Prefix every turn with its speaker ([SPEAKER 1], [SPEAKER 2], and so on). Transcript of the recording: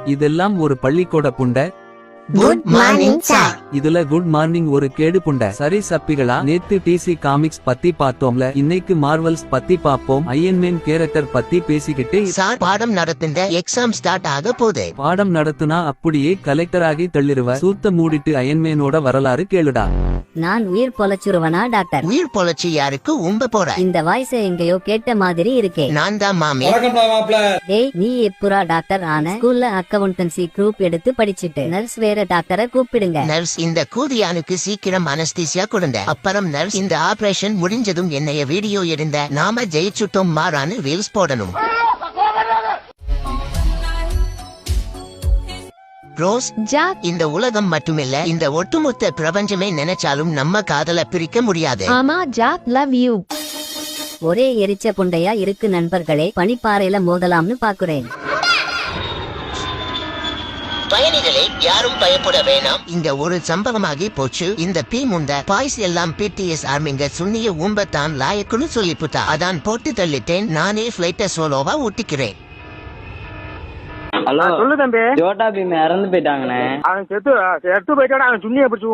[SPEAKER 1] இதெல்லாம் ஒரு பள்ளிக்கூட புண்ட.
[SPEAKER 2] Good morning sir.
[SPEAKER 1] இதுல குட் மார்னிங் ஒரு கேடு புண்ட. சரி சப்பிகளா, நேத்து டிசி காமிக்ஸ் பத்தி பார்த்தோம்ல, இன்னைக்கு மார்வல்ஸ் பத்தி பாப்போம். அயன்மேன் கேரக்டர் பத்தி பேசிக்கிட்டு
[SPEAKER 2] சார் பாடம் நடத்துங்க, எக்ஸாம் ஸ்டார்ட் ஆக போதே.
[SPEAKER 1] பாடம் நடத்துனா அப்படியே கலெக்டர் ஆகி தள்ளிருவ. சூத்த மூடிட்டு அயன்மேனோட வரலாறு கேளுடா.
[SPEAKER 3] நான் உயிர் பொழைச்சிருவனா டாக்டர்?
[SPEAKER 2] உயிர் பொழைச்சி யாருக்கு உம்ப போற?
[SPEAKER 3] இந்த வாய்ஸ் எங்கேயோ கேட்ட மாதிரி இருக்கே.
[SPEAKER 2] நான் தான் மாமி.
[SPEAKER 3] டேய், நீ எப்புரா டாக்டர் ஆன? ஸ்கூல்ல அக்கவுண்டன்சி குரூப் எடுத்து படிச்சிட்டு நர்ஸ் வேற டாக்டரை கூப்பிடுங்க.
[SPEAKER 2] நர்ஸ், இந்த கூதியானுக்கு சீக்கிரம் அனஸ்தீசியா கொடுங்க. அப்புறம் நர்ஸ், இந்த ஆபரேஷன் முடிஞ்சதும் என்னைய வீடியோ எடுங்க, நாம ஜெயிச்சுட்டோம் மாறான்னு ரீல்ஸ் போடணும். ரோஸ்,
[SPEAKER 4] ஜாக்,
[SPEAKER 2] இந்த உலகம் மட்டுமில்ல, இந்த ஒட்டுமொத்த பிரபஞ்சமே நினைச்சாலும் நம்ம காதல பிரிக்க முடியாது.
[SPEAKER 4] ஆமா ஜாக், லவ் யூ.
[SPEAKER 3] ஒரே எரிச்ச புண்டையா இருக்கு நண்பர்களே. பனிப்பாறையில மோதலாம்னு பாக்குறேன்.
[SPEAKER 2] பயணிகளே, யாரும் பயப்பட வேணாம். இங்க ஒரு சம்பவமாகி போச்சு. இந்த பி முண்ட பாய்ஸ் எல்லாம் பிடிஎஸ் ஆர்மிங்க சுண்ணிய ஊம்பத்தான் லாயக்குன்னு சொல்லிப்புட்டா. அதான் போட்டு தள்ளிட்டேன். நானே பிளைட்ட சோலோவா ஊட்டிக்கிறேன்.
[SPEAKER 5] ஹலோ,
[SPEAKER 6] சொல்லு தம்பி.
[SPEAKER 5] ஜோட்டா பீம் இறந்து போயிட்டாங்கண்ணே.
[SPEAKER 6] அவன் செத்து போயிட்டான். அவன் சுண்ணியை பிடிச்சி